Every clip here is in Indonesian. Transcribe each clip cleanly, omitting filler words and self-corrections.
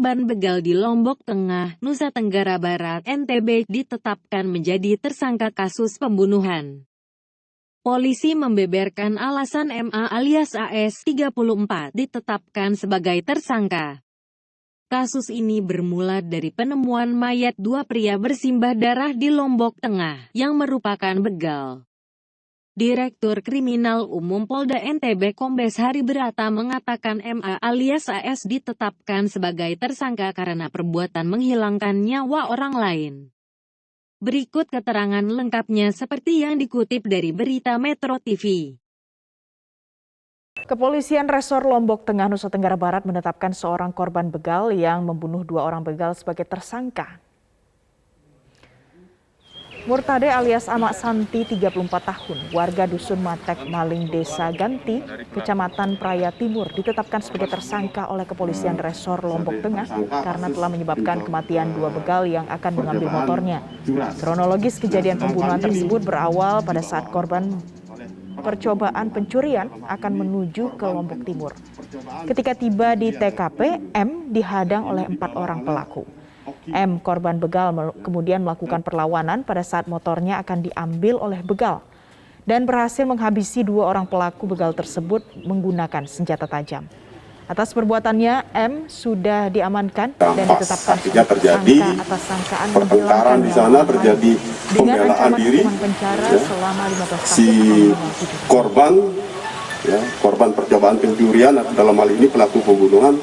korban begal di Lombok Tengah, Nusa Tenggara Barat, NTB, ditetapkan menjadi tersangka kasus pembunuhan. Polisi membeberkan alasan MA alias AS, 34, ditetapkan sebagai tersangka. Kasus ini bermula dari penemuan mayat dua pria bersimbah darah di Lombok Tengah, yang merupakan begal. Direktur Kriminal Umum Polda NTB Kombes Hari Berata mengatakan MA alias AS ditetapkan sebagai tersangka karena perbuatan menghilangkan nyawa orang lain. Berikut keterangan lengkapnya seperti yang dikutip dari berita Metro TV. Kepolisian Resor Lombok Tengah, Nusa Tenggara Barat menetapkan seorang korban begal yang membunuh dua orang begal sebagai tersangka. Murtade alias Amak Santi, 34 tahun, warga Dusun Matek Maling, Desa Ganti, Kecamatan Praya Timur, ditetapkan sebagai tersangka oleh Kepolisian Resor Lombok Tengah karena telah menyebabkan kematian dua begal yang akan mengambil motornya. Kronologis kejadian pembunuhan tersebut berawal pada saat korban percobaan pencurian akan menuju ke Lombok Timur. Ketika tiba di TKP, M dihadang oleh 4 orang pelaku. M, korban begal, kemudian melakukan perlawanan pada saat motornya akan diambil oleh begal dan berhasil menghabisi dua orang pelaku begal tersebut menggunakan senjata tajam. Atas perbuatannya, M sudah diamankan dan ditetapkan sebagai tersangka atas sangkaan pertengkaran di sana, terjadi pembelaan diri penjara selama 15 tahun. Si korban, korban percobaan pencurian dalam hal ini pelaku pembunuhan,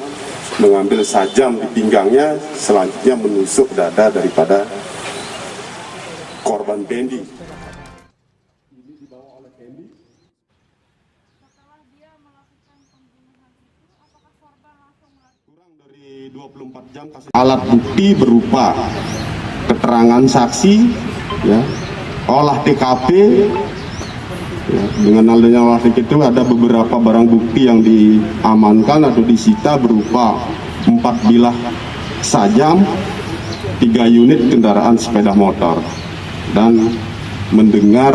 mengambil sajam di pinggangnya, selanjutnya menusuk dada daripada korban Bendi. Kurang dari 24 jam alat bukti berupa keterangan saksi, olah TKP. Dengan adanya olah TKP itu ada beberapa barang bukti yang diamankan atau disita berupa 4 bilah sajam, 3 unit kendaraan sepeda motor, dan mendengar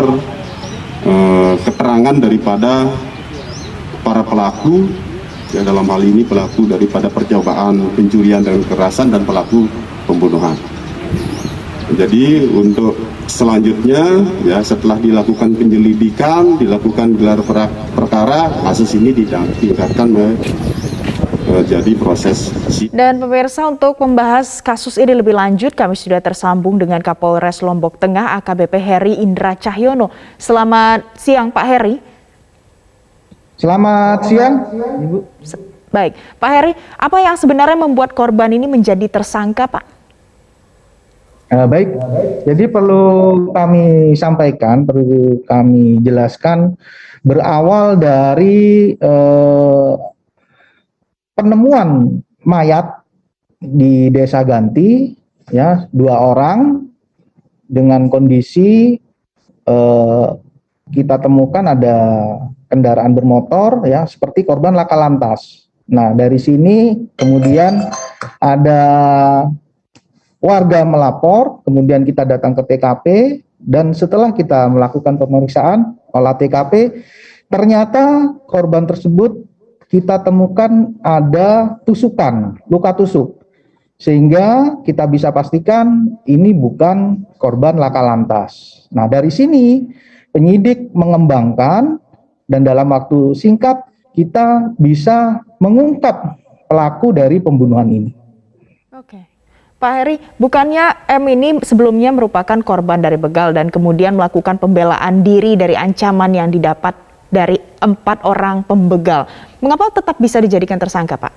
keterangan daripada para pelaku, dalam hal ini pelaku daripada percobaan pencurian dan kekerasan dan pelaku pembunuhan. Jadi untuk selanjutnya, setelah dilakukan penyelidikan, dilakukan gelar perkara, kasus ini ditingkatkan menjadi proses. Dan pemirsa, untuk membahas kasus ini lebih lanjut, kami sudah tersambung dengan Kapolres Lombok Tengah AKBP Heri Indra Cahyono. Selamat siang, Pak Heri. Selamat siang, Ibu. Baik, Pak Heri, apa yang sebenarnya membuat korban ini menjadi tersangka, Pak? Baik, jadi perlu kami sampaikan, perlu kami jelaskan, berawal dari penemuan mayat di Desa Ganti, 2 orang dengan kondisi kita temukan ada kendaraan bermotor, seperti korban laka lantas. Nah, dari sini kemudian ada warga melapor, kemudian kita datang ke TKP, dan setelah kita melakukan pemeriksaan olah TKP, ternyata korban tersebut kita temukan ada tusukan, luka tusuk, sehingga kita bisa pastikan ini bukan korban laka lantas. Nah, dari sini penyidik mengembangkan dan dalam waktu singkat kita bisa mengungkap pelaku dari pembunuhan ini. Oke. Pak Heri, bukannya M ini sebelumnya merupakan korban dari begal dan kemudian melakukan pembelaan diri dari ancaman yang didapat dari 4 orang pembegal. Mengapa tetap bisa dijadikan tersangka, Pak?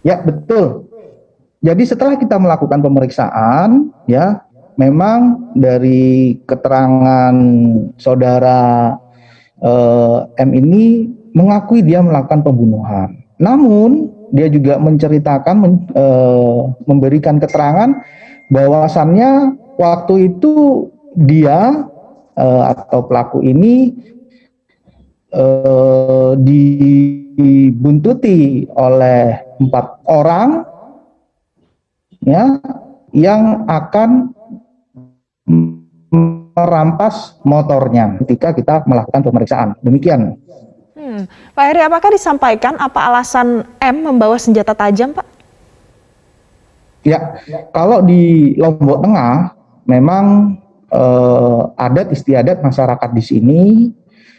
Ya, betul. Jadi setelah kita melakukan pemeriksaan, memang dari keterangan saudara M ini mengakui dia melakukan pembunuhan. Namun dia juga menceritakan, memberikan keterangan bahwasannya waktu itu dia atau pelaku ini dibuntuti oleh 4 orang, yang akan merampas motornya ketika kita melakukan pemeriksaan. Demikian. Pak Heri, apakah disampaikan apa alasan M membawa senjata tajam, Pak? Ya, kalau di Lombok Tengah memang adat istiadat masyarakat di sini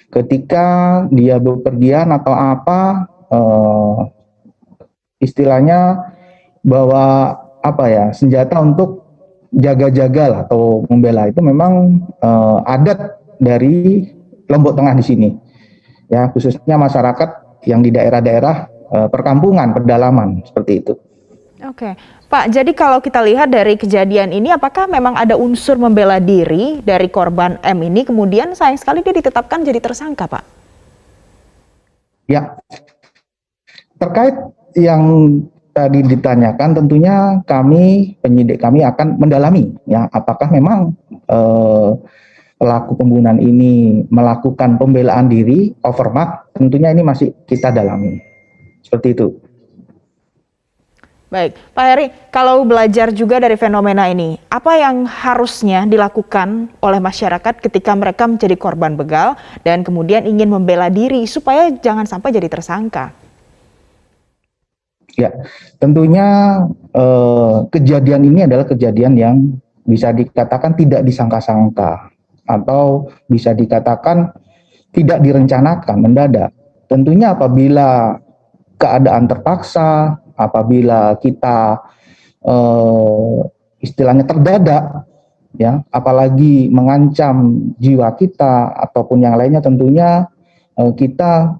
ketika dia bepergian atau apa istilahnya bawa apa ya senjata untuk jaga-jaga lah atau membela itu memang adat dari Lombok Tengah di sini ya, khususnya masyarakat yang di daerah-daerah perkampungan pedalaman seperti itu. Oke, Pak, jadi kalau kita lihat dari kejadian ini, apakah memang ada unsur membela diri dari korban M ini, kemudian sayang sekali dia ditetapkan jadi tersangka, Pak? Ya, terkait yang tadi ditanyakan, tentunya penyidik kami akan mendalami, ya, apakah memang pelaku pembunuhan ini melakukan pembelaan diri, overmatch, tentunya ini masih kita dalami, seperti itu. Baik, Pak Heri, kalau belajar juga dari fenomena ini, apa yang harusnya dilakukan oleh masyarakat ketika mereka menjadi korban begal dan kemudian ingin membela diri supaya jangan sampai jadi tersangka? Ya, tentunya kejadian ini adalah kejadian yang bisa dikatakan tidak disangka-sangka atau bisa dikatakan tidak direncanakan, mendadak. Tentunya apabila keadaan terpaksa, apabila kita istilahnya terdadak, ya, apalagi mengancam jiwa kita ataupun yang lainnya, tentunya kita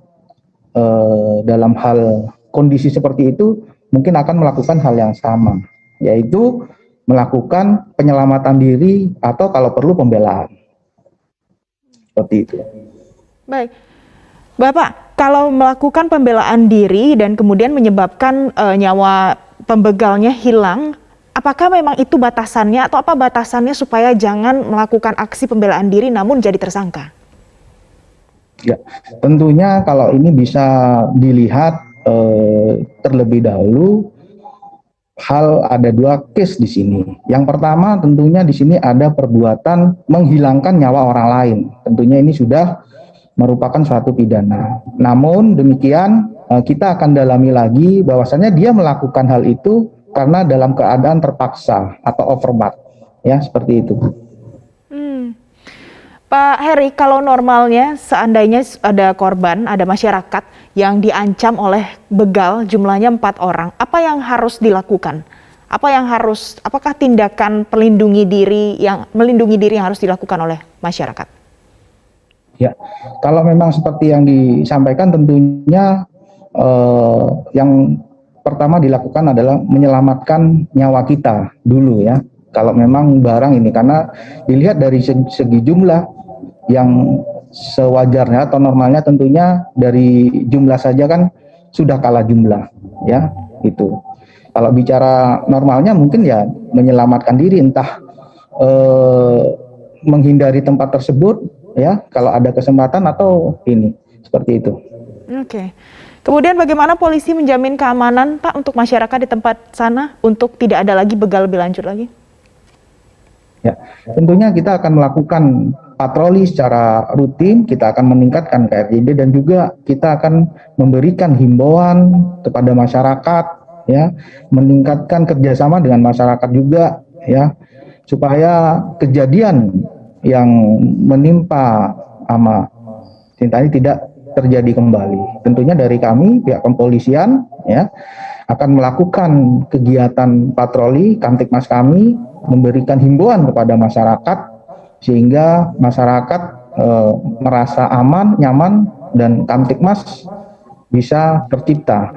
dalam hal kondisi seperti itu mungkin akan melakukan hal yang sama, yaitu melakukan penyelamatan diri atau kalau perlu pembelaan. Seperti itu. Baik, Bapak, kalau melakukan pembelaan diri dan kemudian menyebabkan nyawa pembegalnya hilang, apakah memang itu batasannya atau apa batasannya supaya jangan melakukan aksi pembelaan diri namun jadi tersangka? Ya, tentunya kalau ini bisa dilihat terlebih dahulu ada dua case di sini. Yang pertama tentunya di sini ada perbuatan menghilangkan nyawa orang lain. Tentunya ini sudah merupakan suatu pidana. Namun demikian kita akan dalami lagi bahwasannya dia melakukan hal itu karena dalam keadaan terpaksa atau overmatch, ya seperti itu. Pak Heri, kalau normalnya seandainya ada korban, ada masyarakat yang diancam oleh begal jumlahnya 4 orang, apa yang harus dilakukan? Apakah tindakan melindungi diri yang harus dilakukan oleh masyarakat? Ya, kalau memang seperti yang disampaikan tentunya yang pertama dilakukan adalah menyelamatkan nyawa kita dulu ya. Kalau memang barang ini, karena dilihat dari segi jumlah yang sewajarnya atau normalnya tentunya dari jumlah saja kan sudah kalah jumlah ya itu. Kalau bicara normalnya mungkin ya menyelamatkan diri, entah menghindari tempat tersebut ya kalau ada kesempatan atau ini seperti itu. Oke. Kemudian bagaimana polisi menjamin keamanan Pak untuk masyarakat di tempat sana untuk tidak ada lagi begal lebih lanjut lagi? Ya, tentunya kita akan melakukan patroli secara rutin, kita akan meningkatkan KRJD dan juga kita akan memberikan himbauan kepada masyarakat, ya, meningkatkan kerjasama dengan masyarakat juga, ya, supaya kejadian yang menimpa ama Cinta ini tidak terjadi kembali. Tentunya dari kami pihak kepolisian, ya, akan melakukan kegiatan patroli Kamtibmas kami, memberikan himbauan kepada masyarakat sehingga masyarakat merasa aman, nyaman, dan Kamtibmas bisa tercipta